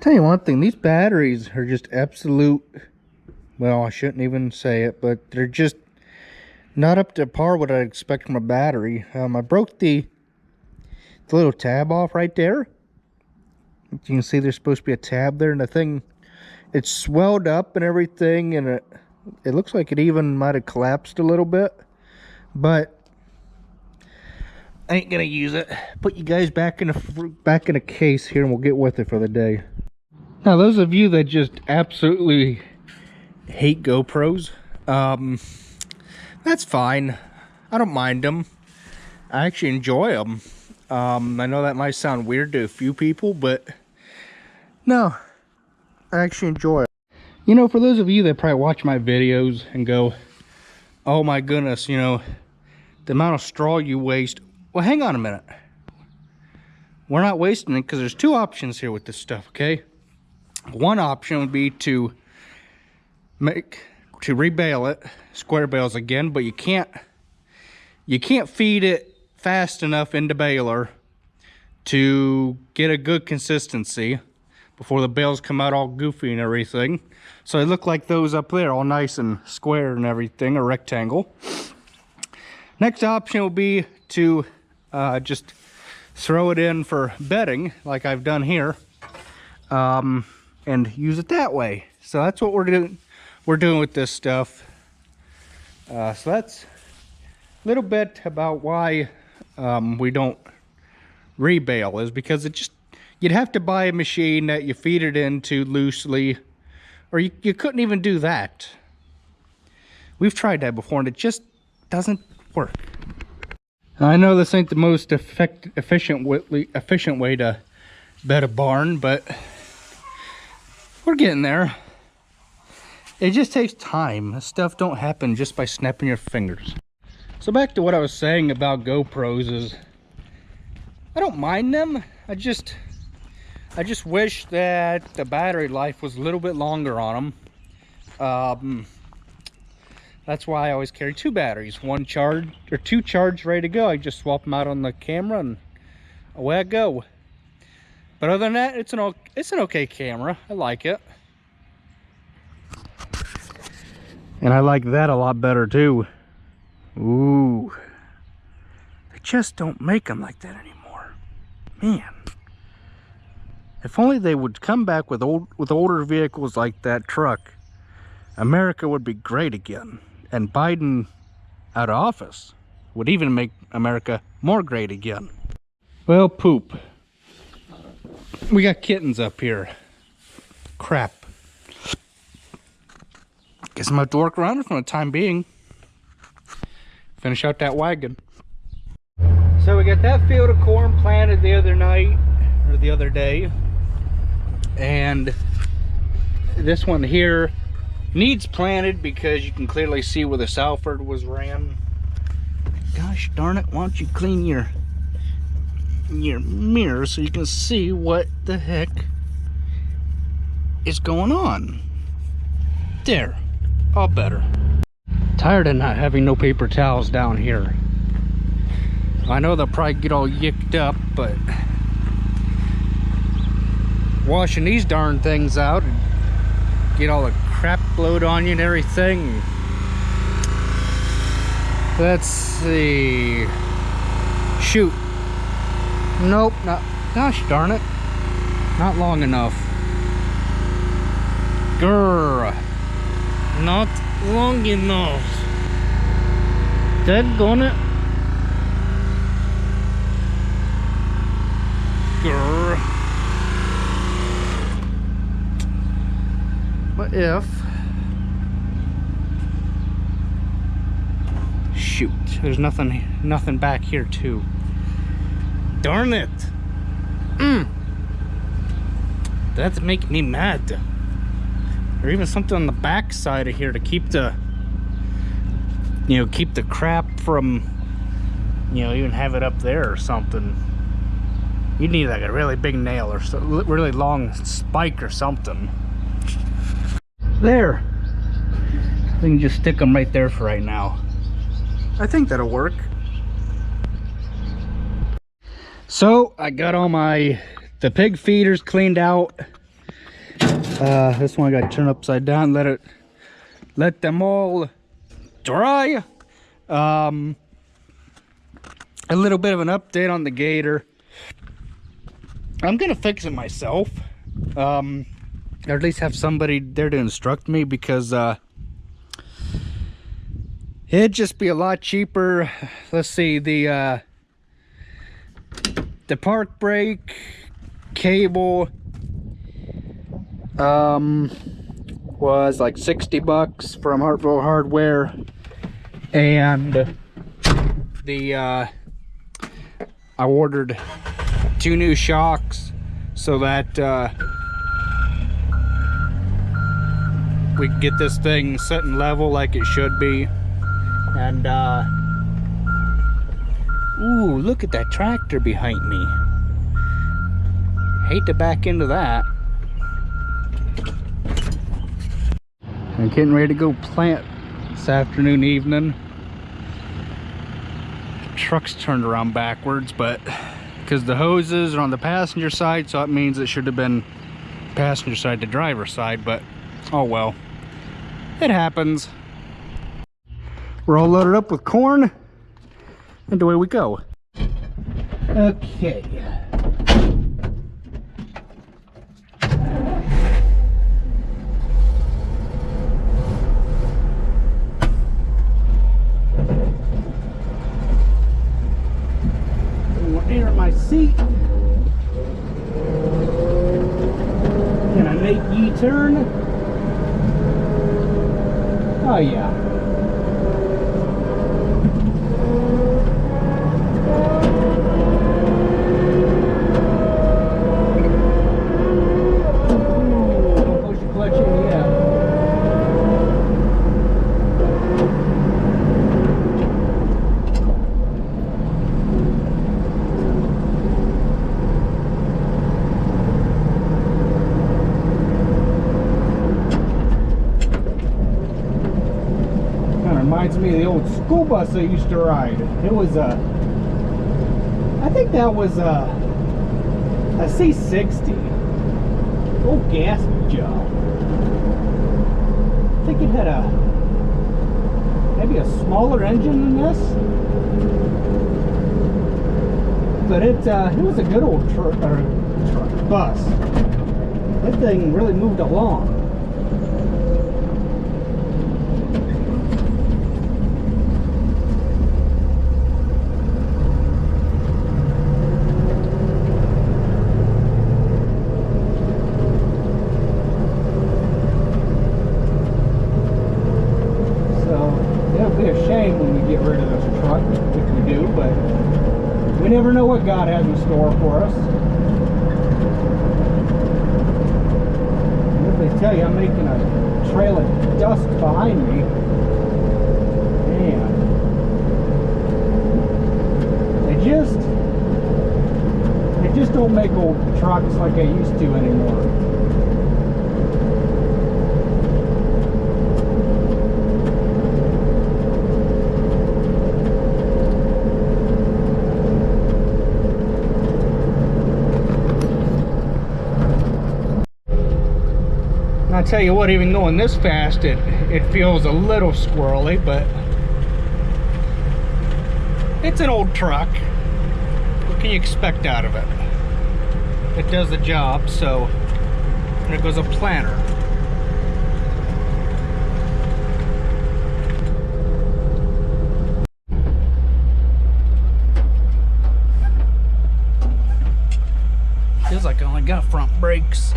Tell you one thing, these batteries are just absolute, well, I shouldn't even say it, but they're just not up to par what I'd expect from a battery. I broke the little tab off right there. You can see there's supposed to be a tab there, and the thing, it's swelled up and everything, and it looks like it even might have collapsed a little bit, but I ain't gonna use it. Put you guys back in a case here, and we'll get with it for the day. Now, those of you that just absolutely hate GoPros, that's fine. I don't mind them. I actually enjoy them. I know that might sound weird to a few people, but no, I actually enjoy it. You know, for those of you that probably watch my videos and go, oh my goodness, you know, the amount of straw you waste. Well, hang on a minute. We're not wasting it, because there's two options here with this stuff, okay? One option would be to rebale it, square bales again, but you can't feed it fast enough into baler to get a good consistency before the bales come out all goofy and everything. So they look like those up there, all nice and square and everything, a rectangle. Next option will be to just throw it in for bedding, like I've done here, and use it that way. So that's what we're doing with this stuff. So that's a little bit about why we don't rebale, is because you'd have to buy a machine that you feed it into loosely, or you couldn't even do that. We've tried that before, and it just doesn't work. I know this ain't the most efficient way to bed a barn, but we're getting there. It just takes time. This stuff don't happen just by snapping your fingers. So back to what I was saying about GoPros is, I don't mind them. I just wish that the battery life was a little bit longer on them. That's why I always carry two batteries, one charged or two charged ready to go. I just swap them out on the camera and away I go. But other than that, it's an okay camera. I like it. And I like that a lot better too. Ooh. They just don't make them like that anymore. Man. If only they would come back with older vehicles like that truck, America would be great again. And Biden out of office would even make America more great again. Well, poop. We got kittens up here. Crap. Guess I'm gonna have to work around it for the time being. Finish out that wagon. So we got that field of corn planted the other night, or the other day. And this one here needs planted because you can clearly see where the Salford was ran. Gosh darn it, why don't you clean your mirror so you can see what the heck is going on. There, all better. Tired of not having no paper towels down here. I know they'll probably get all yicked up, but washing these darn things out and get all the crap blowed on you and everything. Let's see. Shoot. Nope, not. Gosh darn it. Not long enough. Grr. Not long enough. Daggone it. Grr. What if... Shoot, there's nothing back here too. Darn it. That's making me mad. Or even something on the back side of here to keep the, keep the crap from, even have it up there or something. You need like a really big nail or really long spike or something. There. We can just stick them right there for right now. I think that'll work. So I got all the pig feeders cleaned out. This one I got to turn upside down, let them all dry. A little bit of an update on the gator. I'm gonna fix it myself, or at least have somebody there to instruct me, because it'd just be a lot cheaper. Let's see, the park brake cable was like 60 bucks from Hartville Hardware, and I ordered 2 new shocks so that we can get this thing set and level like it should be. And ooh, look at that tractor behind me. Hate to back into that. I'm getting ready to go plant this afternoon, evening. The truck's turned around backwards, but because the hoses are on the passenger side, so it means it should have been passenger side to driver side, but oh well, it happens. We're all loaded up with corn, and away we go. Okay. Air at my seat. Can I make U-turn? Oh yeah. Don't push the clutch in yet. Reminds me of the old school bus I used to ride. It was I think that was a C60. Old gas job. I think it had maybe a smaller engine than this, but it was a good old bus. That thing really moved along. We never know what God has in store for us. What they tell you, I'm making a trail of dust behind me. Man. They just don't make old trucks like I used to anymore. I'll tell you what, even going this fast, it feels a little squirrely, but it's an old truck. What can you expect out of it? It does the job, so there goes a planter. Feels like I only got front brakes.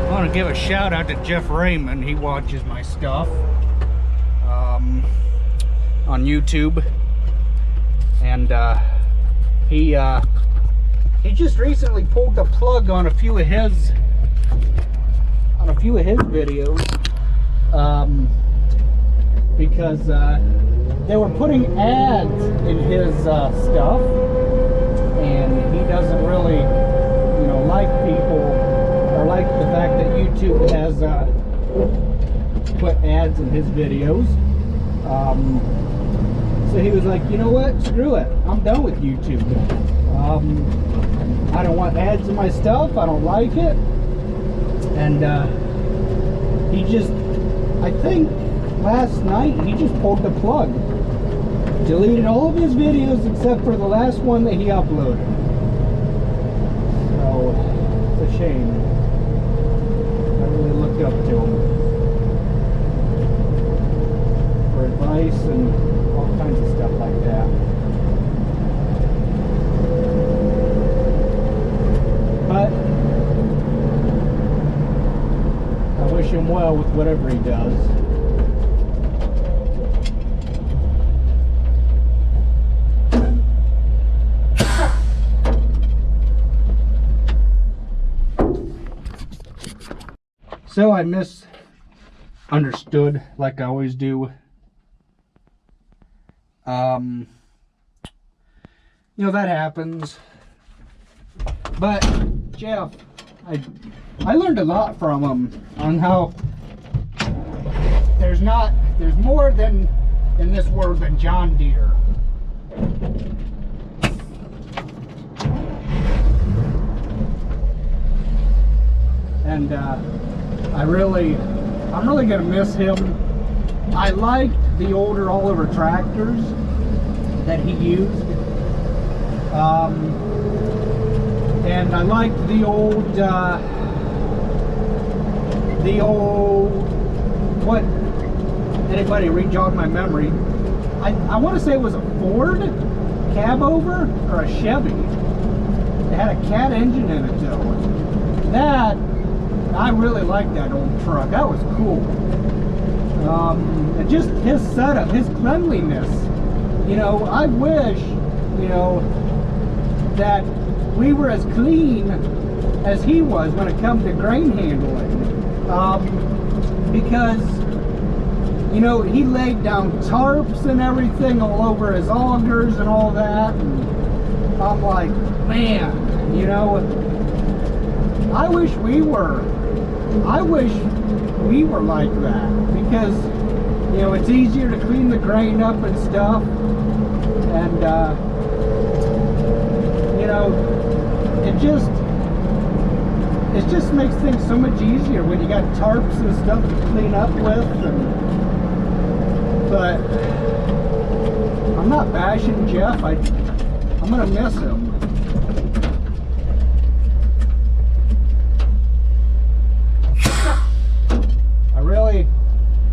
I want to give a shout out to Jeff Raymond. He watches my stuff on YouTube, and he just recently pulled the plug on a few of his videos because they were putting ads in his stuff, and he doesn't really, like people or like the fact that YouTube has put ads in his videos. So he was like, you know what, screw it, I'm done with YouTube. I don't want ads in my stuff, I don't like it. And he just, I think last night, he just pulled the plug. Deleted all of his videos except for the last one that he uploaded. So, it's a shame. I really looked up to him for advice and all kinds of stuff like that. But I wish him well with whatever he does. So I misunderstood, like I always do. You know, that happens. But Jeff, I learned a lot from him on how there's more than in this world than John Deere. And I'm really gonna miss him. I liked the older Oliver tractors that he used, and I liked the old what? Anybody re-jog my memory? I want to say it was a Ford cab over or a Chevy. It had a cat engine in it though. That, I really liked that old truck. That was cool. And just his setup, his cleanliness. You know, I wish, you know, that we were as clean as he was when it comes to grain handling. Because, you know, he laid down tarps and everything all over his augers and all that. And I'm like, man, you know, I wish we were like that, because, you know, it's easier to clean the grain up and stuff, and you know, it just makes things so much easier when you got tarps and stuff to clean up with. But I'm not bashing Jeff. I'm gonna miss him.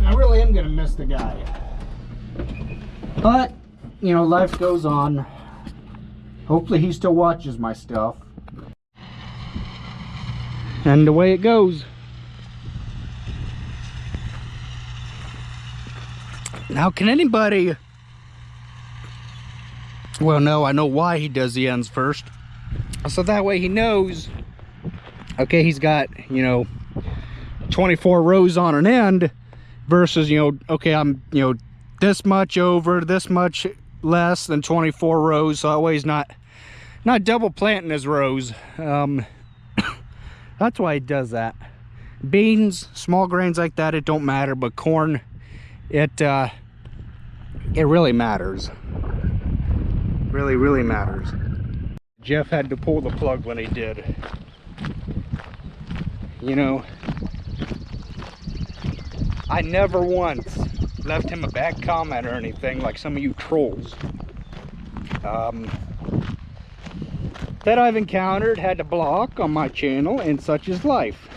I really am gonna miss the guy. But, you know, life goes on. Hopefully he still watches my stuff. And the way it goes. Now, can anybody... Well, no, I know why he does the ends first. So that way he knows, okay, he's got, you know, 24 rows on an end versus, you know, okay, I'm, you know, this much over, this much less than 24 rows. So that way he's not double planting his rows. That's why he does that. Beans, small grains like that, it don't matter, but corn, it really matters. Really matters. Jeff had to pull the plug when he did. You know, I never once left him a bad comment or anything like some of you trolls that I've encountered, had to block on my channel, and such is life.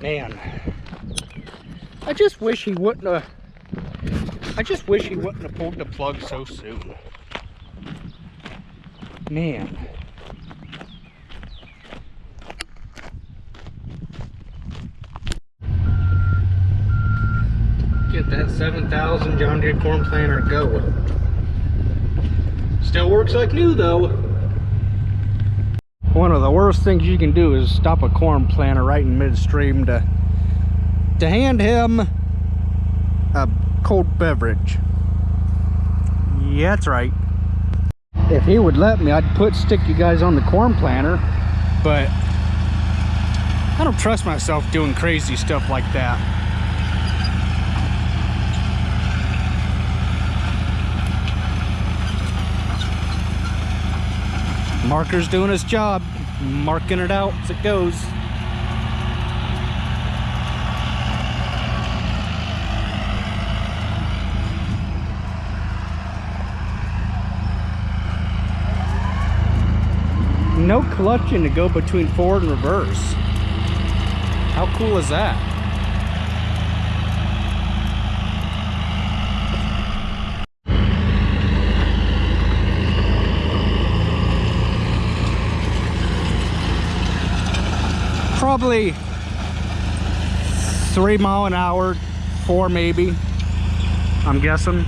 Man, I just wish he wouldn't have pulled the plug so soon. Man. Get that 7,000 John Deere corn planter going. Still works like new though. One of the worst things you can do is stop a corn planter right in midstream to hand him a cold beverage. Yeah, that's right. If he would let me, I'd stick you guys on the corn planter, but I don't trust myself doing crazy stuff like that. Marker's doing his job, marking it out as it goes. No clutching to go between forward and reverse. How cool is that? Probably 3 miles an hour, 4 maybe, I'm guessing.